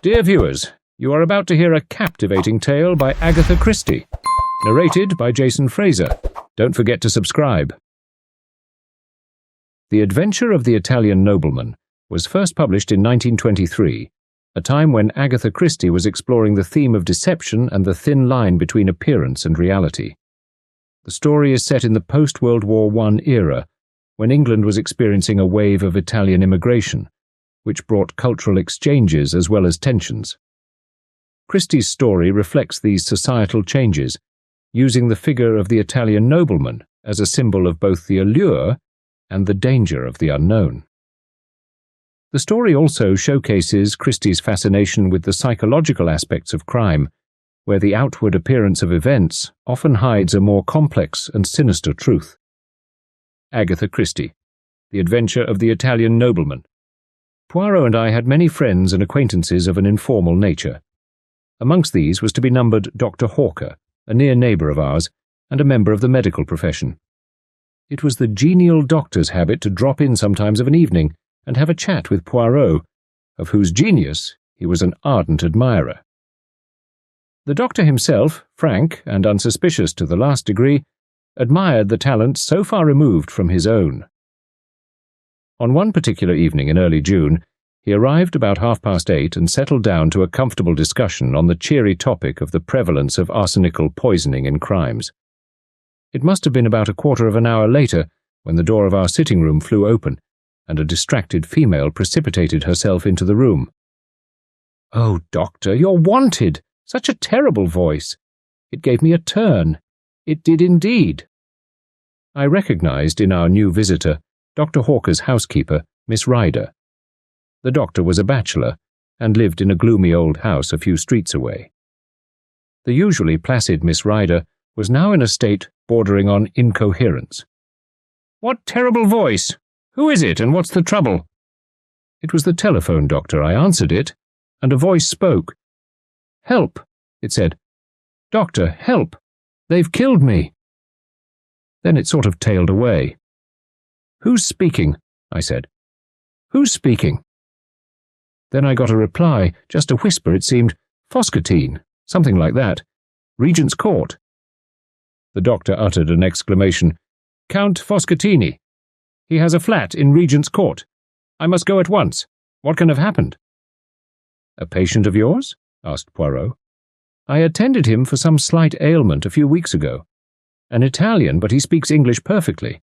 Dear viewers, you are about to hear a captivating tale by Agatha Christie, narrated by Jason Fraser. Don't forget to subscribe. The Adventure of the Italian Nobleman was first published in 1923, a time when Agatha Christie was exploring the theme of deception and the thin line between appearance and reality. The story is set in the post-World War I era, when England was experiencing a wave of Italian immigration, which brought cultural exchanges as well as tensions. Christie's story reflects these societal changes, using the figure of the Italian nobleman as a symbol of both the allure and the danger of the unknown. The story also showcases Christie's fascination with the psychological aspects of crime, where the outward appearance of events often hides a more complex and sinister truth. Agatha Christie, The Adventure of the Italian Nobleman. Poirot and I had many friends and acquaintances of an informal nature. Amongst these was to be numbered Dr. Hawker, a near neighbour of ours, and a member of the medical profession. It was the genial doctor's habit to drop in sometimes of an evening and have a chat with Poirot, of whose genius he was an ardent admirer. The doctor himself, frank and unsuspicious to the last degree, admired the talent so far removed from his own. On one particular evening in early June, he arrived about 8:30 and settled down to a comfortable discussion on the cheery topic of the prevalence of arsenical poisoning in crimes. It must have been about a quarter of an hour later when the door of our sitting room flew open, and a distracted female precipitated herself into the room. "Oh, doctor, you're wanted! Such a terrible voice! It gave me a turn. It did indeed." I recognized in our new visitor Dr. Hawker's housekeeper, Miss Ryder. The doctor was a bachelor, and lived in a gloomy old house a few streets away. The usually placid Miss Ryder was now in a state bordering on incoherence. "What terrible voice? Who is it, and what's the trouble?" It was the telephone, doctor. I answered it, and a voice spoke. "Help," it said. "Doctor, help! They've killed me." Then it sort of tailed away. "Who's speaking?" I said. "Who's speaking?" Then I got a reply, just a whisper it seemed, "Foscatine," something like that. "Regent's Court." The doctor uttered an exclamation. "Count Foscatini. He has a flat in Regent's Court. I must go at once. What can have happened?" "A patient of yours?" asked Poirot. "I attended him for some slight ailment a few weeks ago. An Italian, but he speaks English perfectly."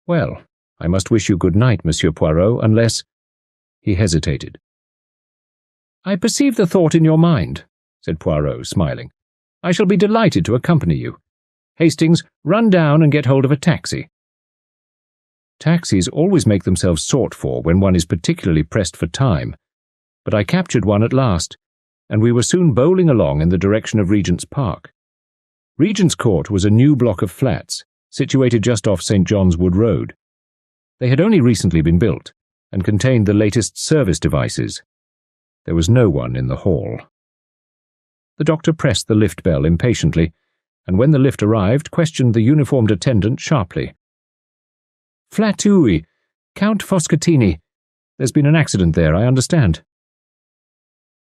"Well, I must wish you good night, Monsieur Poirot, unless—" He hesitated. "I perceive the thought in your mind," said Poirot, smiling. "I shall be delighted to accompany you. Hastings, run down and get hold of a taxi." Taxis always make themselves sought for when one is particularly pressed for time, but I captured one at last, and we were soon bowling along in the direction of Regent's Park. Regent's Court was a new block of flats, situated just off St. John's Wood Road. They had only recently been built, and contained the latest service devices. There was no one in the hall. The doctor pressed the lift bell impatiently, and when the lift arrived, questioned the uniformed attendant sharply. "Flat Uy, Count Foscatini. There's been an accident there, I understand."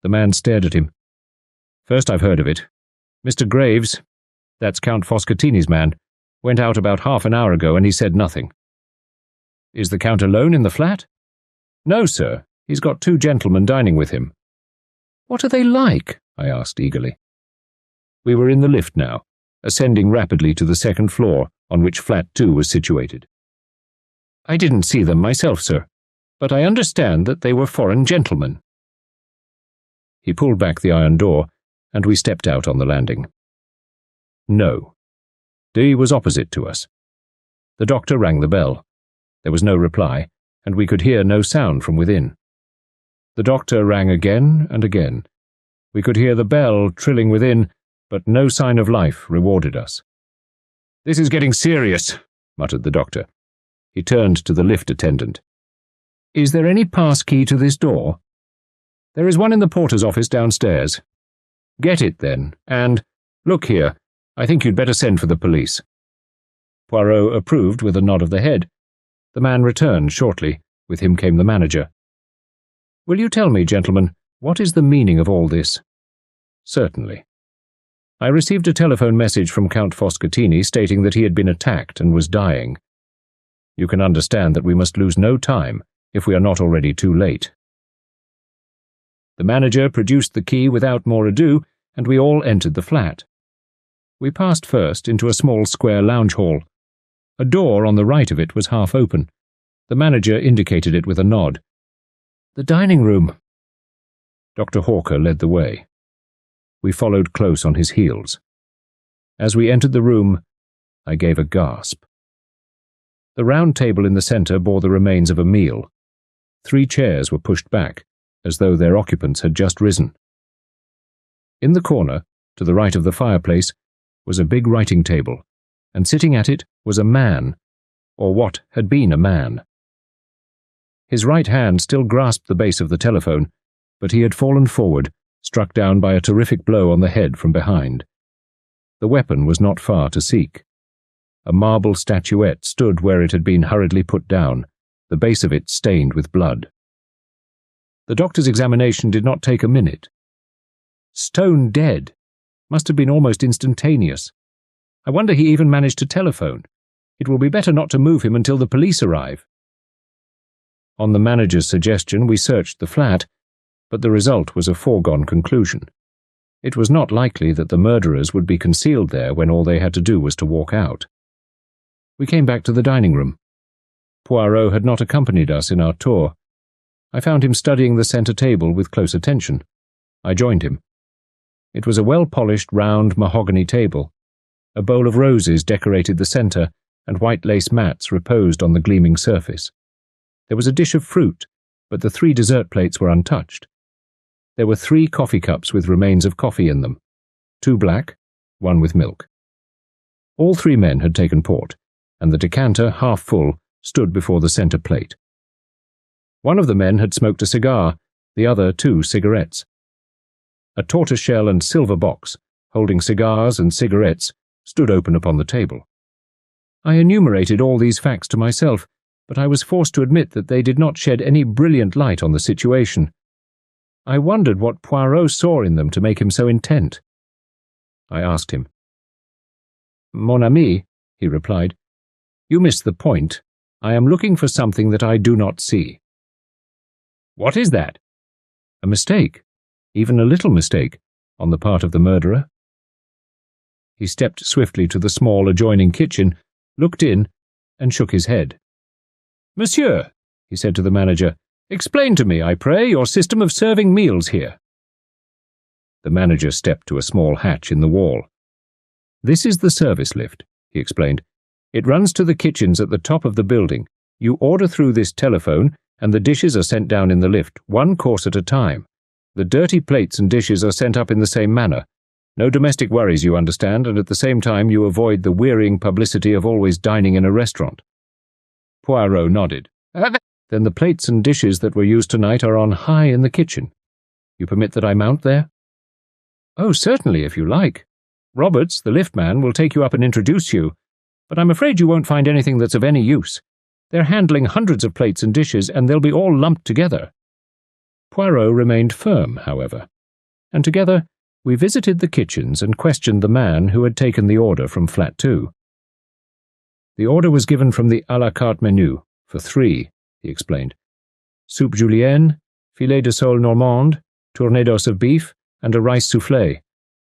The man stared at him. "First I've heard of it. Mr. Graves, that's Count Foscatini's man, went out about half an hour ago and he said nothing." "Is the Count alone in the flat?" "No, sir. He's got 2 gentlemen dining with him." "What are they like?" I asked eagerly. We were in the lift now, ascending rapidly to the 2nd floor, on which flat 2 was situated. "I didn't see them myself, sir, but I understand that they were foreign gentlemen." He pulled back the iron door, and we stepped out on the landing. No. D was opposite to us. The doctor rang the bell. There was no reply, and we could hear no sound from within. The doctor rang again and again. We could hear the bell trilling within, but no sign of life rewarded us. "This is getting serious," muttered the doctor. He turned to the lift attendant. "Is there any pass key to this door?" "There is one in the porter's office downstairs." "Get it, then, and, look here, I think you'd better send for the police." Poirot approved with a nod of the head. The man returned shortly. With him came the manager. "Will you tell me, gentlemen, What is the meaning of all this? Certainly. I received a telephone message from Count Foscatini stating that he had been attacked and was dying. You can understand that we must lose no time if we are not already too late. The manager produced the key without more ado, and we all entered the flat. We passed first into a small square lounge hall. A door on the right of it was half open. The manager indicated it with a nod. "The dining room." Dr. Hawker led the way. We followed close on his heels. As we entered the room, I gave a gasp. The round table in the centre bore the remains of a meal. 3 chairs were pushed back, as though their occupants had just risen. In the corner, to the right of the fireplace, was a big writing table, and sitting at it was a man, or what had been a man. His right hand still grasped the base of the telephone, but he had fallen forward, struck down by a terrific blow on the head from behind. The weapon was not far to seek. A marble statuette stood where it had been hurriedly put down, the base of it stained with blood. The doctor's examination did not take a minute. Stone dead. Must have been almost instantaneous. I wonder he even managed to telephone. It will be better not to move him until the police arrive. On the manager's suggestion, we searched the flat, but the result was a foregone conclusion. It was not likely that the murderers would be concealed there when all they had to do was to walk out. We came back to the dining room. Poirot had not accompanied us in our tour. I found him studying the centre table with close attention. I joined him. It was a well-polished round mahogany table. A bowl of roses decorated the centre, and white lace mats reposed on the gleaming surface. There was a dish of fruit, but the 3 dessert plates were untouched. There were 3 coffee cups with remains of coffee in them, 2 black, 1 with milk. All 3 men had taken port, and the decanter, half full, stood before the centre plate. One of the men had smoked a cigar, the other 2 cigarettes. A tortoiseshell and silver box, holding cigars and cigarettes, stood open upon the table. I enumerated all these facts to myself, but I was forced to admit that they did not shed any brilliant light on the situation. I wondered what Poirot saw in them to make him so intent. I asked him. "Mon ami," he replied, "you missed the point. I am looking for something that I do not see." "What is that?" "A mistake, even a little mistake, on the part of the murderer." He stepped swiftly to the small adjoining kitchen, looked in, and shook his head. "Monsieur," he said to the manager, "explain to me, I pray, your system of serving meals here." The manager stepped to a small hatch in the wall. "This is the service lift," he explained. "It runs to the kitchens at the top of the building. You order through this telephone, and the dishes are sent down in the lift, 1 course at a time. The dirty plates and dishes are sent up in the same manner. No domestic worries, you understand, and at the same time you avoid the wearying publicity of always dining in a restaurant." Poirot nodded. "Then the plates and dishes that were used tonight are on high in the kitchen. You permit that I mount there?" "Oh, certainly, if you like. Roberts, the liftman, will take you up and introduce you, but I'm afraid you won't find anything that's of any use. They're handling hundreds of plates and dishes, and they'll be all lumped together." Poirot remained firm, however, and together we visited the kitchens and questioned the man who had taken the order from Flat 2. The order was given from the à la carte menu, for 3, he explained. Soupe julienne, filet de sole normande, tournedos of beef, and a rice soufflé.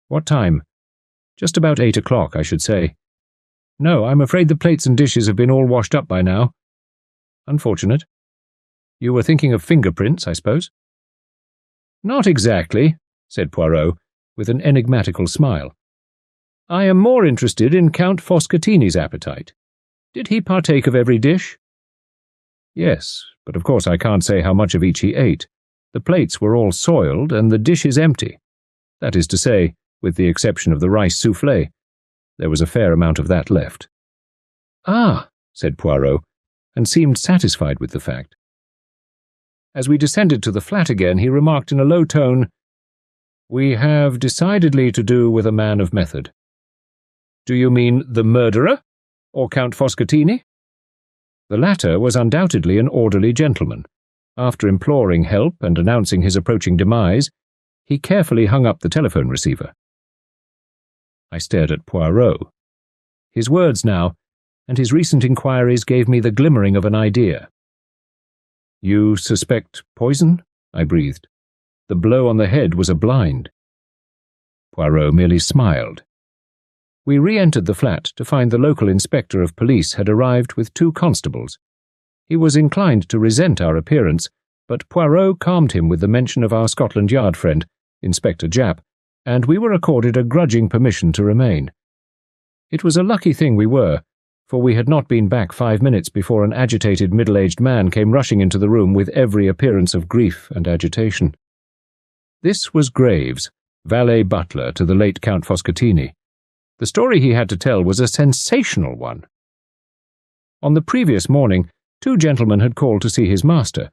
What time? Just about 8 o'clock, I should say. No, I'm afraid the plates and dishes have been all washed up by now. Unfortunate. You were thinking of fingerprints, I suppose? Not exactly, said Poirot, with an enigmatical smile. I am more interested in Count Foscatini's appetite. Did he partake of every dish? Yes, but of course I can't say how much of each he ate. The plates were all soiled and the dishes empty. That is to say, with the exception of the rice soufflé. There was a fair amount of that left. Ah, said Poirot, and seemed satisfied with the fact. As we descended to the flat again, he remarked in a low tone, We have decidedly to do with a man of method. Do you mean the murderer, or Count Foscatini? The latter was undoubtedly an orderly gentleman. After imploring help and announcing his approaching demise, he carefully hung up the telephone receiver. I stared at Poirot. His words now, and his recent inquiries gave me the glimmering of an idea. "You suspect poison?" I breathed. The blow on the head was a blind. Poirot merely smiled. We re-entered the flat to find the local inspector of police had arrived with 2 constables. He was inclined to resent our appearance, but Poirot calmed him with the mention of our Scotland Yard friend, Inspector Japp, and we were accorded a grudging permission to remain. It was a lucky thing we were, for we had not been back 5 minutes before an agitated middle-aged man came rushing into the room with every appearance of grief and agitation. This was Graves, valet butler to the late Count Foscatini. The story he had to tell was a sensational one. On the previous morning, 2 gentlemen had called to see his master.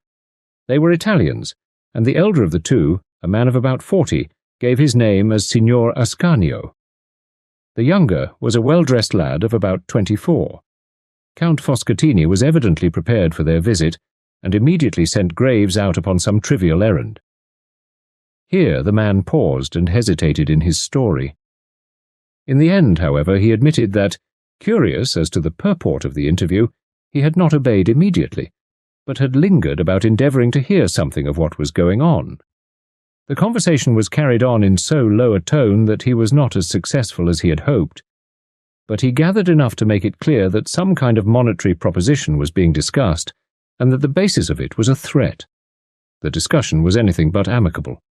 They were Italians, and the elder of the 2, a man of about 40, gave his name as Signor Ascanio. The younger was a well-dressed lad of about 24. Count Foscatini was evidently prepared for their visit, and immediately sent Graves out upon some trivial errand. Here the man paused and hesitated in his story. In the end, however, he admitted that, curious as to the purport of the interview, he had not obeyed immediately, but had lingered about endeavouring to hear something of what was going on. The conversation was carried on in so low a tone that he was not as successful as he had hoped, but he gathered enough to make it clear that some kind of monetary proposition was being discussed, and that the basis of it was a threat. The discussion was anything but amicable.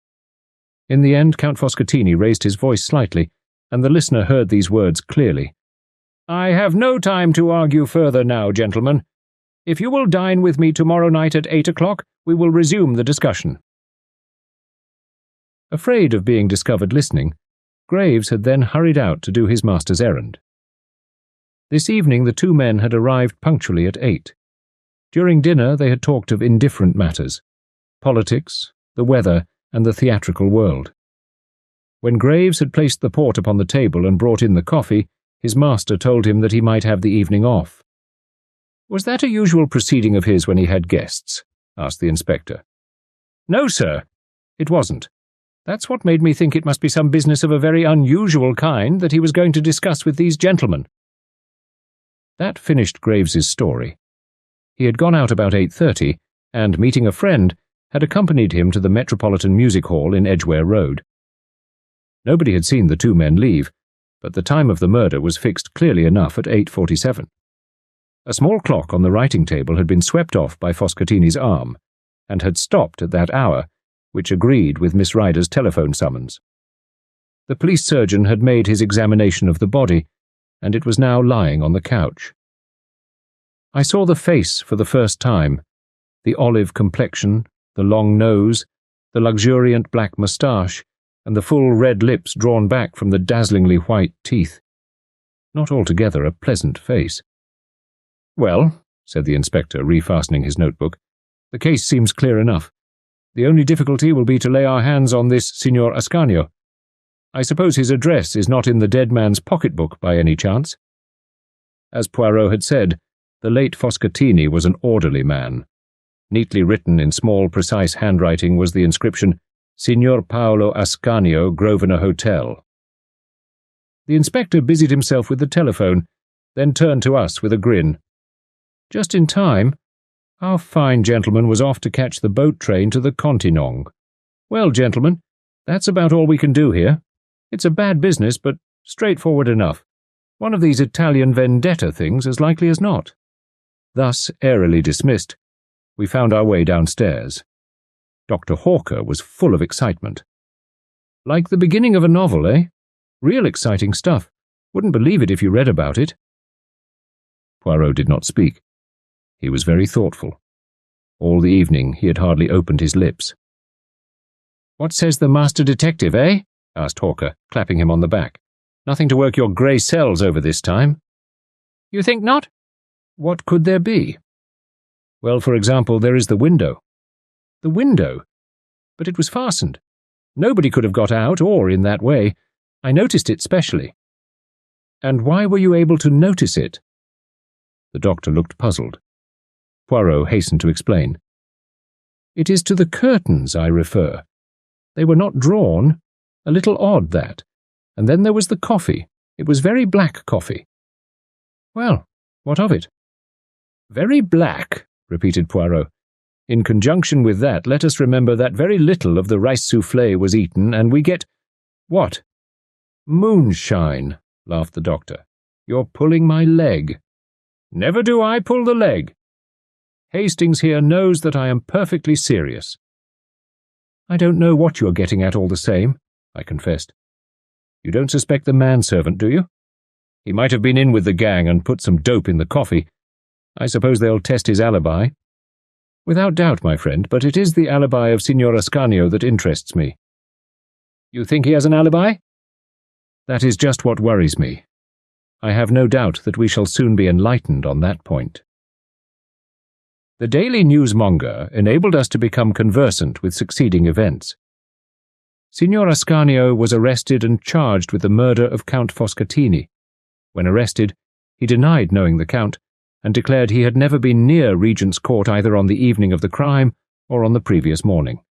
In the end, Count Foscatini raised his voice slightly, and the listener heard these words clearly. "I have no time to argue further now, gentlemen. If you will dine with me tomorrow night at 8 o'clock, we will resume the discussion." Afraid of being discovered listening, Graves had then hurried out to do his master's errand. This evening the 2 men had arrived punctually at 8. During dinner they had talked of indifferent matters: politics, the weather, and the theatrical world. When Graves had placed the port upon the table and brought in the coffee, his master told him that he might have the evening off. "Was that a usual proceeding of his when he had guests?" asked the inspector. "No, sir, it wasn't. That's what made me think it must be some business of a very unusual kind that he was going to discuss with these gentlemen." That finished Graves's story. He had gone out about 8:30, and, meeting a friend, had accompanied him to the Metropolitan Music Hall in Edgware Road. Nobody had seen the 2 men leave, but the time of the murder was fixed clearly enough at 8:47. A small clock on the writing table had been swept off by Foscatini's arm, and had stopped at that hour, which agreed with Miss Ryder's telephone summons. The police surgeon had made his examination of the body, and it was now lying on the couch. I saw the face for the first time, the olive complexion, the long nose, the luxuriant black moustache, and the full red lips drawn back from the dazzlingly white teeth. Not altogether a pleasant face. "Well," said the inspector, refastening his notebook, "the case seems clear enough. The only difficulty will be to lay our hands on this Signor Ascanio. I suppose his address is not in the dead man's pocketbook by any chance?" As Poirot had said, the late Foscatini was an orderly man. Neatly written in small, precise handwriting was the inscription, "Signor Paolo Ascanio, Grosvenor Hotel." The inspector busied himself with the telephone, then turned to us with a grin. Just in time. Our fine gentleman was off to catch the boat train to the Continong. "Well, gentlemen, that's about all we can do here. It's a bad business, but straightforward enough. One of these Italian vendetta things, as likely as not." Thus airily dismissed, we found our way downstairs. Dr. Hawker was full of excitement. "Like the beginning of a novel, eh? Real exciting stuff. Wouldn't believe it if you read about it." Poirot did not speak. He was very thoughtful. All the evening he had hardly opened his lips. "What says the master detective, eh?" asked Hawker, clapping him on the back. "Nothing to work your grey cells over this time." "You think not?" "What could there be?" "Well, for example, there is the window." "The window? But it was fastened. Nobody could have got out or in that way. I noticed it specially." "And why were you able to notice it?" The doctor looked puzzled. Poirot hastened to explain. It is to the curtains I refer. They were not drawn. A little odd, that. And then there was the coffee. It was very black coffee. Well, what of it? Very black, repeated Poirot. In conjunction with that, let us remember that very little of the rice soufflé was eaten, and we get— What? Moonshine, laughed the doctor. You're pulling my leg. Never do I pull the leg. Hastings here knows that I am perfectly serious. I don't know what you're getting at all the same, I confessed. You don't suspect the manservant, do you? He might have been in with the gang and put some dope in the coffee. I suppose they'll test his alibi. Without doubt, my friend, but it is the alibi of Signor Ascanio that interests me. You think he has an alibi? That is just what worries me. I have no doubt that we shall soon be enlightened on that point. The Daily Newsmonger enabled us to become conversant with succeeding events. Signor Ascanio was arrested and charged with the murder of Count Foscatini. When arrested, he denied knowing the Count, and declared he had never been near Regent's Court either on the evening of the crime or on the previous morning.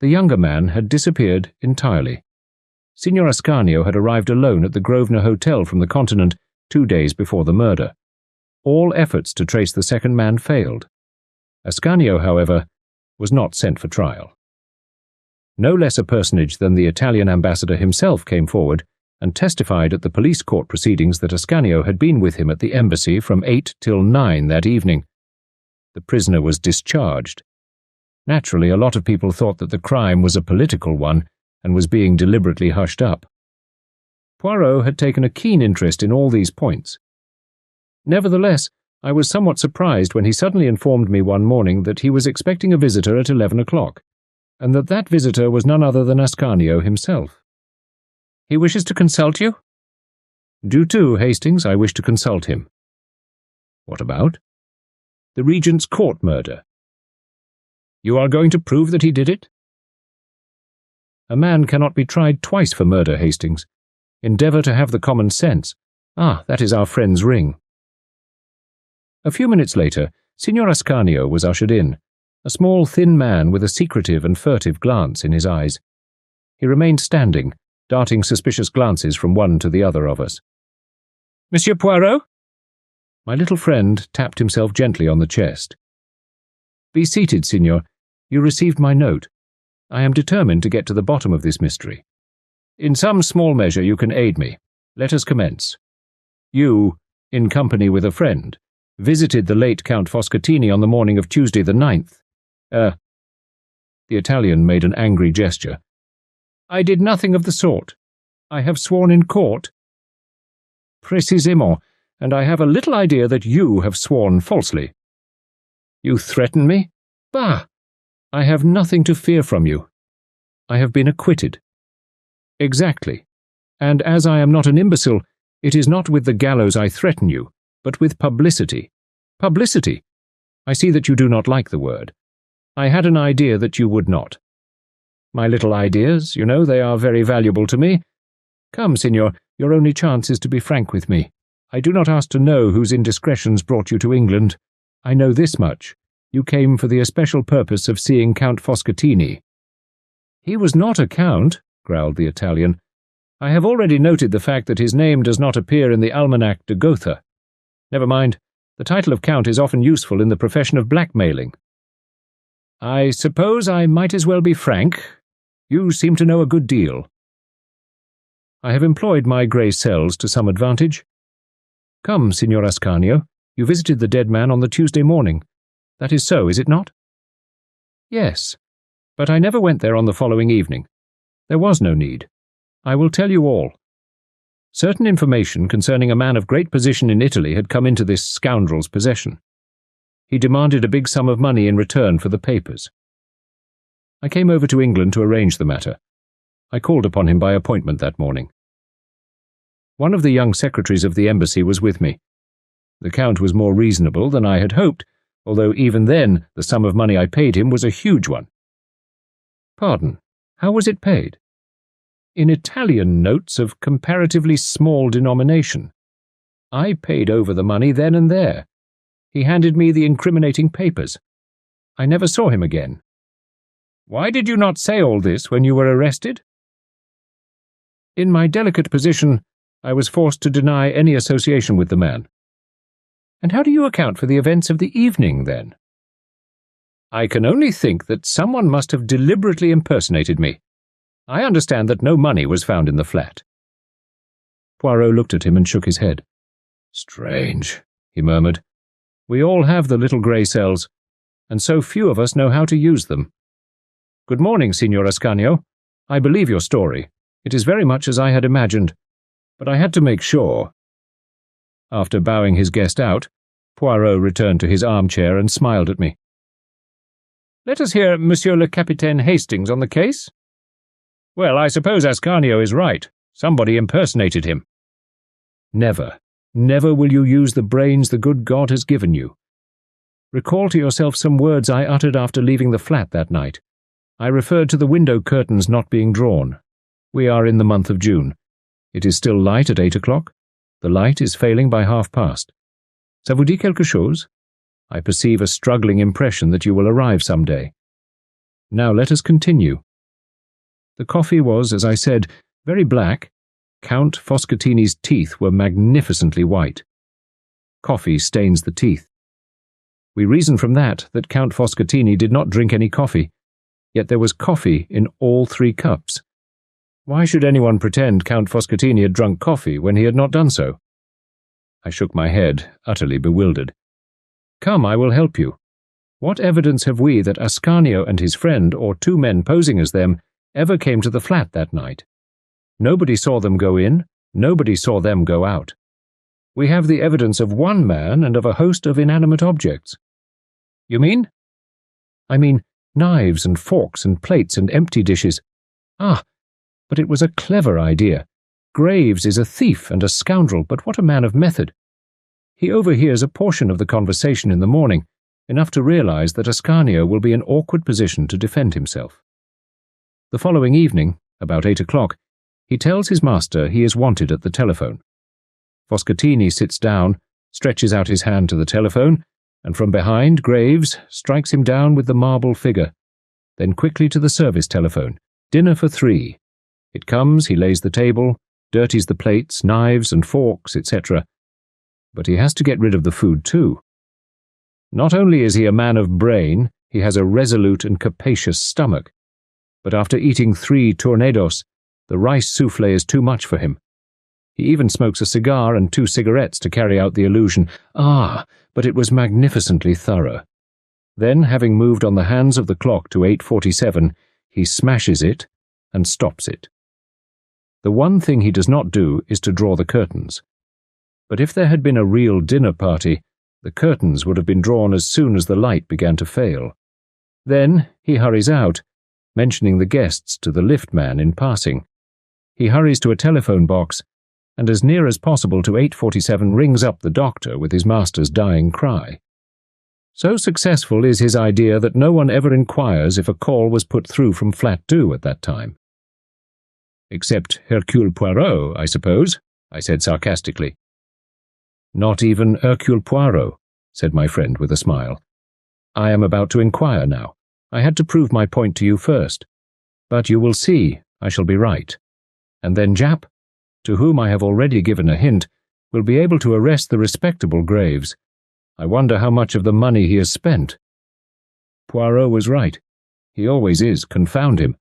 The younger man had disappeared entirely. Signor Ascanio had arrived alone at the Grosvenor Hotel from the Continent 2 days before the murder. All efforts to trace the second man failed. Ascanio, however, was not sent for trial. No less a personage than the Italian ambassador himself came forward and testified at the police court proceedings that Ascanio had been with him at the embassy from 8 till 9 that evening. The prisoner was discharged. Naturally, a lot of people thought that the crime was a political one and was being deliberately hushed up. Poirot had taken a keen interest in all these points. Nevertheless, I was somewhat surprised when he suddenly informed me one morning that he was expecting a visitor at 11 o'clock, and that visitor was none other than Ascanio himself. He wishes to consult you? Do too, Hastings. I wish to consult him. What about? The Regent's Court murder. You are going to prove that he did it? A man cannot be tried twice for murder, Hastings. Endeavour to have the common sense. Ah, that is our friend's ring. A few minutes later, Signor Ascanio was ushered in, a small, thin man with a secretive and furtive glance in his eyes. He remained standing, darting suspicious glances from one to the other of us. Monsieur Poirot? My little friend tapped himself gently on the chest. Be seated, Signor. You received my note. I am determined to get to the bottom of this mystery. In some small measure you can aid me. Let us commence. You, in company with a friend, visited the late Count Foscatini on the morning of Tuesday the 9th. The Italian made an angry gesture. I did nothing of the sort. I have sworn in court. Précisément, and I have a little idea that you have sworn falsely. You threaten me? Bah! I have nothing to fear from you. I have been acquitted. Exactly. And as I am not an imbecile, it is not with the gallows I threaten you, but with publicity. Publicity! I see that you do not like the word. I had an idea that you would not. My little ideas, you know, they are very valuable to me. Come, Signor, your only chance is to be frank with me. I do not ask to know whose indiscretions brought you to England. I know this much. You came for the especial purpose of seeing Count Foscatini. He was not a count, growled the Italian. I have already noted the fact that his name does not appear in the Almanach de Gotha. Never mind, the title of count is often useful in the profession of blackmailing. I suppose I might as well be frank. You seem to know a good deal. I have employed my grey cells to some advantage. Come, Signor Ascanio, you visited the dead man on the Tuesday morning. That is so, is it not? Yes, but I never went there on the following evening. There was no need. I will tell you all. Certain information concerning a man of great position in Italy had come into this scoundrel's possession. He demanded a big sum of money in return for the papers. I came over to England to arrange the matter. I called upon him by appointment that morning. One of the young secretaries of the embassy was with me. The Count was more reasonable than I had hoped, although even then the sum of money I paid him was a huge one. Pardon, how was it paid? In Italian notes of comparatively small denomination. I paid over the money then and there. He handed me the incriminating papers. I never saw him again. Why did you not say all this when you were arrested? In my delicate position, I was forced to deny any association with the man. And how do you account for the events of the evening, then? I can only think that someone must have deliberately impersonated me. I understand that no money was found in the flat. Poirot looked at him and shook his head. Strange, he murmured. We all have the little grey cells, and so few of us know how to use them. Good morning, Signor Ascanio. I believe your story. It is very much as I had imagined, but I had to make sure. After bowing his guest out, Poirot returned to his armchair and smiled at me. Let us hear Monsieur le Capitaine Hastings on the case. Well, I suppose Ascanio is right. Somebody impersonated him. Never, never will you use the brains the good God has given you. Recall to yourself some words I uttered after leaving the flat that night. I referred to the window curtains not being drawn. We are in the month of June. It is still light at 8 o'clock. The light is failing by 1:30. Ça vous dit quelque chose? I perceive a struggling impression that you will arrive some day. Now let us continue. The coffee was, as I said, very black. Count Foscatini's teeth were magnificently white. Coffee stains the teeth. We reason from that Count Foscatini did not drink any coffee, yet there was coffee in all 3 cups. Why should anyone pretend Count Foscatini had drunk coffee when he had not done so? I shook my head, utterly bewildered. Come, I will help you. What evidence have we that Ascanio and his friend, or 2 men posing as them, ever came to the flat that night? Nobody saw them go in, nobody saw them go out. We have the evidence of 1 man and of a host of inanimate objects. You mean? I mean knives and forks and plates and empty dishes. Ah, but it was a clever idea. Graves is a thief and a scoundrel, but what a man of method. He overhears a portion of the conversation in the morning, enough to realize that Ascanio will be in an awkward position to defend himself. The following evening, about 8 o'clock, he tells his master he is wanted at the telephone. Foscatini sits down, stretches out his hand to the telephone, and from behind, Graves strikes him down with the marble figure. Then quickly to the service telephone. Dinner for 3. It comes, he lays the table, dirties the plates, knives and forks, etc. But he has to get rid of the food too. Not only is he a man of brain, he has a resolute and capacious stomach. But after eating 3 tornadoes, the rice souffle is too much for him. He even smokes a cigar and 2 cigarettes to carry out the illusion. Ah, but it was magnificently thorough. Then, having moved on the hands of the clock to 8:47, he smashes it and stops it. The one thing he does not do is to draw the curtains. But if there had been a real dinner party, the curtains would have been drawn as soon as the light began to fail. Then he hurries out, mentioning the guests to the lift man in passing. He hurries to a telephone box, and as near as possible to 8:47 rings up the doctor with his master's dying cry. So successful is his idea that no one ever inquires if a call was put through from flat 2 at that time. Except Hercule Poirot, I suppose, I said sarcastically. Not even Hercule Poirot, said my friend with a smile. I am about to inquire now. I had to prove my point to you first. But you will see I shall be right. And then Japp, to whom I have already given a hint, will be able to arrest the respectable Graves. I wonder how much of the money he has spent. Poirot was right. He always is, confound him.